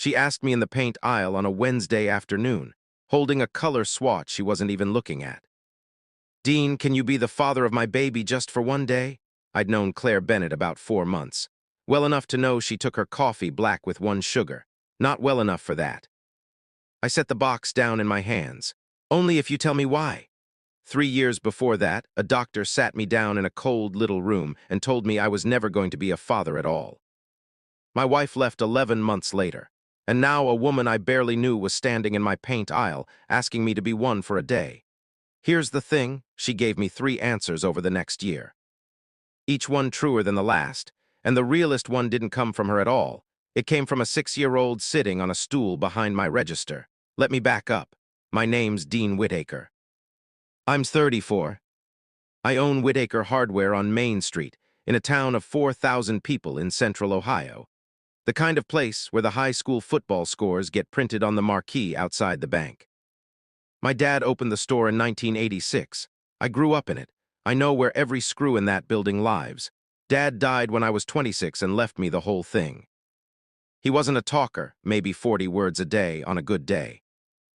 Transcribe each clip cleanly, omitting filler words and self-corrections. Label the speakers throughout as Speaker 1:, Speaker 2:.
Speaker 1: She asked me in the paint aisle on a Wednesday afternoon, holding a color swatch she wasn't even looking at. "Dean, can you be the father of my baby just for one day?" I'd known Claire Bennett about 4 months. Well enough to know she took her coffee black with one sugar. Not well enough for that. I set the box down in my hands. "Only if you tell me why." 3 years before that, a doctor sat me down in a cold little room and told me I was never going to be a father at all. My wife left 11 months later, and now a woman I barely knew was standing in my paint aisle asking me to be one for a day. Here's the thing, she gave me 3 answers over the next year. Each one truer than the last, and the realest one didn't come from her at all. It came from a 6-year-old sitting on a stool behind my register. Let me back up. My name's Dean Whitaker. I'm 34. I own Whitaker Hardware on Main Street, in a town of 4,000 people in central Ohio. The kind of place where the high school football scores get printed on the marquee outside the bank. My dad opened the store in 1986. I grew up in it. I know where every screw in that building lives. Dad died when I was 26 and left me the whole thing. He wasn't a talker, maybe 40 words a day on a good day.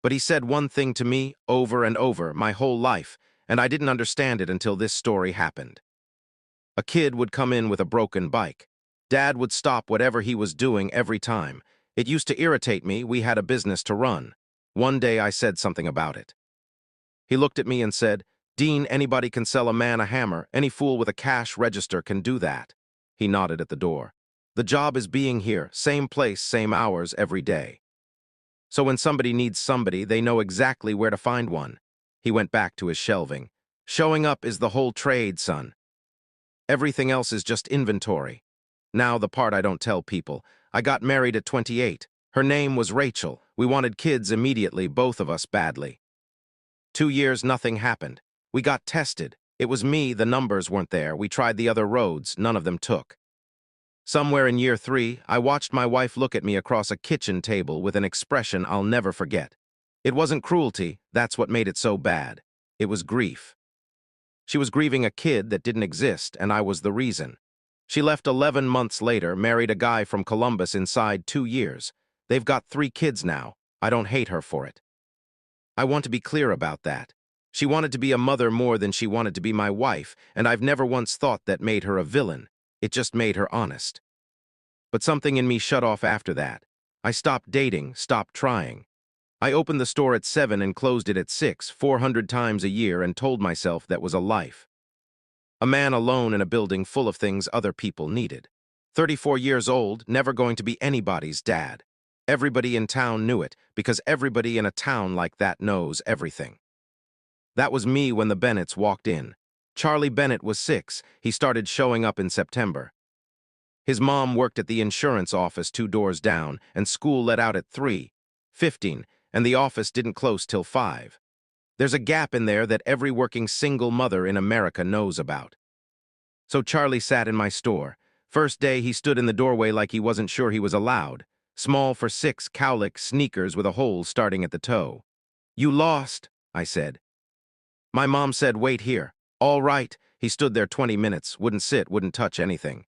Speaker 1: But he said one thing to me over and over my whole life, and I didn't understand it until this story happened. A kid would come in with a broken bike. Dad would stop whatever he was doing every time. It used to irritate me. We had a business to run. One day I said something about it. He looked at me and said, "Dean, anybody can sell a man a hammer. Any fool with a cash register can do that." He nodded at the door. "The job is being here, same place, same hours, every day. So when somebody needs somebody, they know exactly where to find one." He went back to his shelving. "Showing up is the whole trade, son. Everything else is just inventory." Now the part I don't tell people. I got married at 28. Her name was Rachel. We wanted kids immediately, both of us badly. 2 years, nothing happened. We got tested. It was me, the numbers weren't there. We tried the other roads, none of them took. Somewhere in year 3, I watched my wife look at me across a kitchen table with an expression I'll never forget. It wasn't cruelty, that's what made it so bad. It was grief. She was grieving a kid that didn't exist, and I was the reason. She left 11 months later, married a guy from Columbus inside 2 years. They've got 3 kids now. I don't hate her for it. I want to be clear about that. She wanted to be a mother more than she wanted to be my wife, and I've never once thought that made her a villain. It just made her honest. But something in me shut off after that. I stopped dating, stopped trying. I opened the store at 7 and closed it at 6, 400 times a year, and told myself that was a life. A man alone in a building full of things other people needed. 34 years old, never going to be anybody's dad. Everybody in town knew it, because everybody in a town like that knows everything. That was me when the Bennetts walked in. Charlie Bennett was 6. He started showing up in September. His mom worked at the insurance office 2 doors down, and school let out at 3:15, and the office didn't close till 5. There's a gap in there that every working single mother in America knows about. So Charlie sat in my store. First day he stood in the doorway like he wasn't sure he was allowed. Small for 6, cowlick sneakers with a hole starting at the toe. "You lost," I said. My mom said, "Wait here." "All right." He stood there 20 minutes, wouldn't sit, wouldn't touch anything.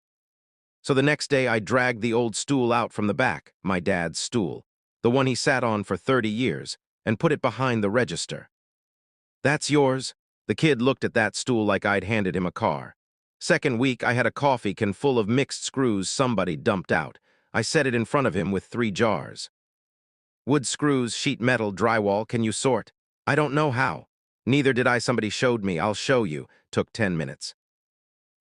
Speaker 1: So the next day I dragged the old stool out from the back, my dad's stool, the one he sat on for 30 years, and put it behind the register. "That's yours." The kid looked at that stool like I'd handed him a car. Second week, I had a coffee can full of mixed screws somebody dumped out. I set it in front of him with 3 jars. "Wood screws, sheet metal, drywall, can you sort?" "I don't know how." "Neither did I, somebody showed me, I'll show you." Took 10 minutes.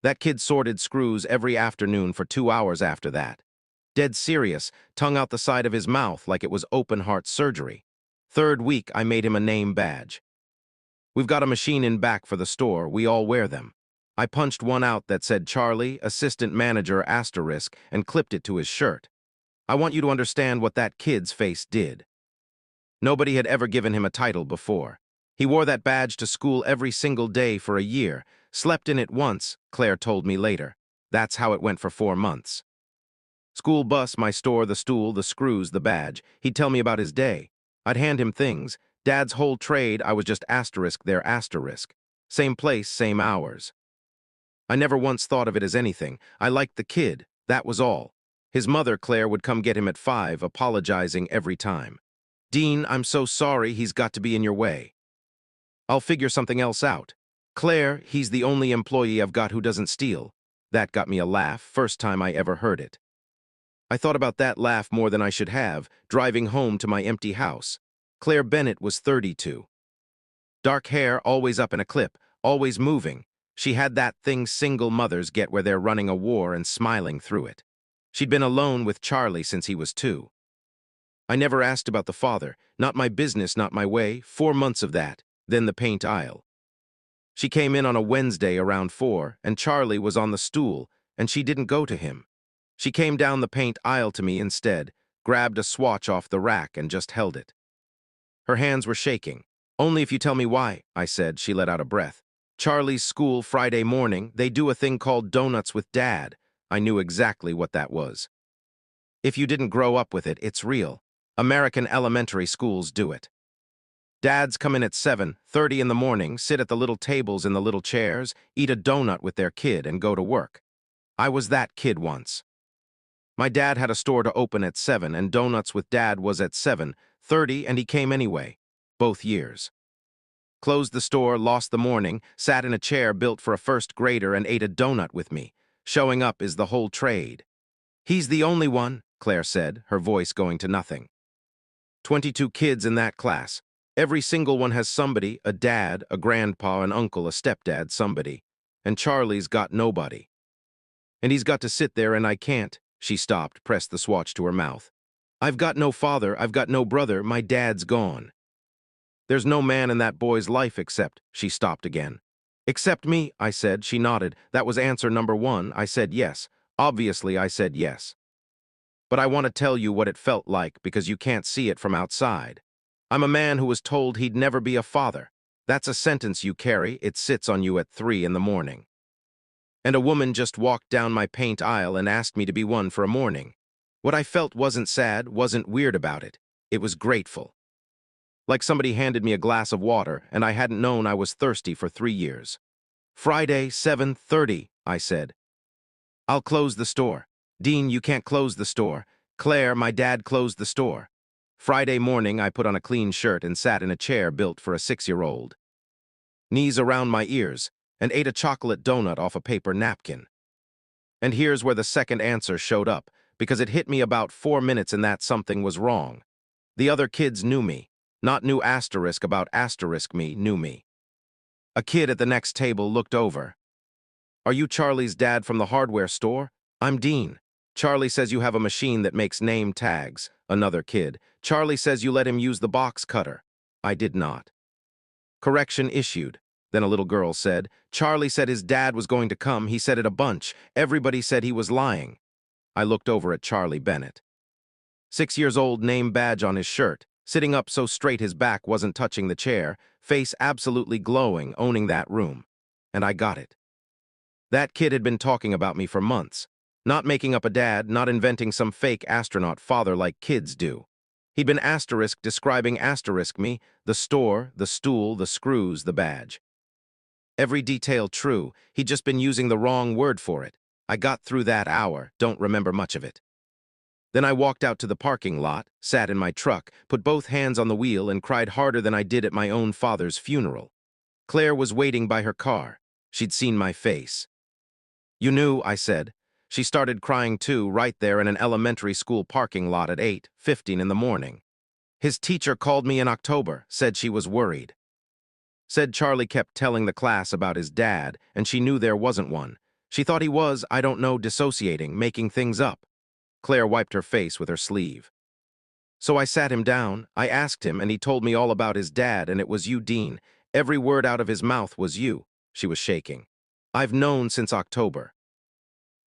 Speaker 1: That kid sorted screws every afternoon for 2 hours after that. Dead serious, tongue out the side of his mouth like it was open-heart surgery. Third week, I made him a name badge. We've got a machine in back for the store, we all wear them. I punched one out that said Charlie, assistant manager, asterisk, and clipped it to his shirt. I want you to understand what that kid's face did. Nobody had ever given him a title before. He wore that badge to school every single day for a year, slept in it once, Claire told me later. That's how it went for 4 months. School bus, my store, the stool, the screws, the badge. He'd tell me about his day. I'd hand him things. Dad's whole trade, I was just asterisk there, asterisk. Same place, same hours. I never once thought of it as anything. I liked the kid, that was all. His mother, Claire, would come get him at 5, apologizing every time. Dean, I'm so sorry, he's got to be in your way. I'll figure something else out. Claire, he's the only employee I've got who doesn't steal. That got me a laugh, first time I ever heard it. I thought about that laugh more than I should have, driving home to my empty house. Claire Bennett was 32. Dark hair, always up in a clip, always moving. She had that thing single mothers get where they're running a war and smiling through it. She'd been alone with Charlie since he was 2. I never asked about the father. Not my business, not my way. 4 months of that, then the paint aisle. She came in on a Wednesday around 4, and Charlie was on the stool, and she didn't go to him. She came down the paint aisle to me instead, grabbed a swatch off the rack and just held it. Her hands were shaking. Only if you tell me why, I said. She let out a breath. Charlie's school Friday morning, they do a thing called Donuts with Dad. I knew exactly what that was. If you didn't grow up with it, it's real. American elementary schools do it. Dads come in at 7:30 in the morning, sit at the little tables in the little chairs, eat a donut with their kid, and go to work. I was that kid once. My dad had a store to open at 7, and Donuts with Dad was at 7:30, and he came anyway. Both years. Closed the store, lost the morning, sat in a chair built for a first grader, and ate a donut with me. Showing up is the whole trade. He's the only one, Claire said, her voice going to nothing. 22 kids in that class. Every single one has somebody, a dad, a grandpa, an uncle, a stepdad, somebody. And Charlie's got nobody. And he's got to sit there and I can't. She stopped, pressed the swatch to her mouth. I've got no father, I've got no brother, my dad's gone. There's no man in that boy's life except, she stopped again. Except me, I said. She nodded. That was answer number 1. I said yes. Obviously, I said yes. But I want to tell you what it felt like because you can't see it from outside. I'm a man who was told he'd never be a father. That's a sentence you carry. It sits on you at 3 in the morning. And a woman just walked down my paint aisle and asked me to be one for a morning. What I felt wasn't sad, wasn't weird about it. It was grateful. Like somebody handed me a glass of water and I hadn't known I was thirsty for 3 years. Friday, 7:30, I said. I'll close the store. Dean, you can't close the store. Claire, my dad closed the store. Friday morning, I put on a clean shirt and sat in a chair built for a 6-year-old. Knees around my ears, and ate a chocolate donut off a paper napkin. And here's where the second answer showed up, because it hit me about 4 minutes and that something was wrong. The other kids knew me. Not knew asterisk about asterisk me, knew me. A kid at the next table looked over. Are you Charlie's dad from the hardware store? I'm Dean. Charlie says you have a machine that makes name tags. Another kid. Charlie says you let him use the box cutter. I did not. Correction issued. Then a little girl said, Charlie said his dad was going to come. He said it a bunch. Everybody said he was lying. I looked over at Charlie Bennett. 6 years old, name badge on his shirt, sitting up so straight his back wasn't touching the chair, face absolutely glowing, owning that room. And I got it. That kid had been talking about me for months. Not making up a dad, not inventing some fake astronaut father like kids do. He'd been asterisk describing asterisk me, the store, the stool, the screws, the badge. Every detail true, he'd just been using the wrong word for it. I got through that hour, don't remember much of it. Then I walked out to the parking lot, sat in my truck, put both hands on the wheel and cried harder than I did at my own father's funeral. Claire was waiting by her car. She'd seen my face. You knew, I said. She started crying too, right there in an elementary school parking lot at 8:15 in the morning. His teacher called me in October, said she was worried. Said Charlie kept telling the class about his dad, and she knew there wasn't one. She thought he was, I don't know, dissociating, making things up. Claire wiped her face with her sleeve. So I sat him down, I asked him, and he told me all about his dad, and it was you, Dean. Every word out of his mouth was you. She was shaking. I've known since October.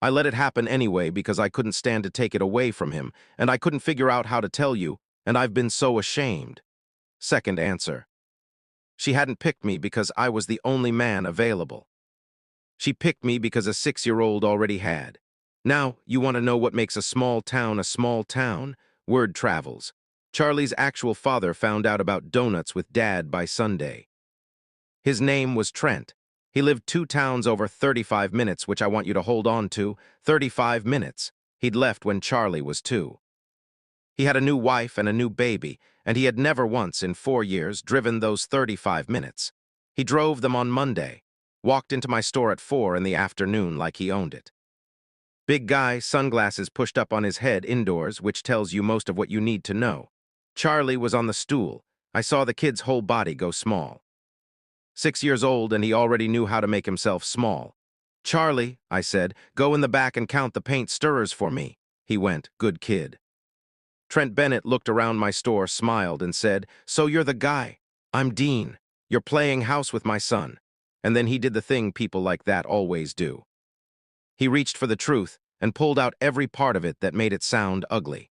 Speaker 1: I let it happen anyway because I couldn't stand to take it away from him, and I couldn't figure out how to tell you, and I've been so ashamed. Second answer. She hadn't picked me because I was the only man available. She picked me because a 6-year-old already had. Now, you want to know what makes a small town a small town? Word travels. Charlie's actual father found out about Donuts with Dad by Sunday. His name was Trent. He lived 2 towns over 35 minutes, which I want you to hold on to. 35 minutes. He'd left when Charlie was 2. He had a new wife and a new baby, and he had never once in 4 years driven those 35 minutes. He drove them on Monday, walked into my store at 4 in the afternoon like he owned it. Big guy, sunglasses pushed up on his head indoors, which tells you most of what you need to know. Charlie was on the stool. I saw the kid's whole body go small. 6 years old, and he already knew how to make himself small. "Charlie," I said, "go in the back and count the paint stirrers for me." He went, "Good kid." Trent Bennett looked around my store, smiled, and said, "So you're the guy. I'm Dean. You're playing house with my son." And then he did the thing people like that always do. He reached for the truth and pulled out every part of it that made it sound ugly.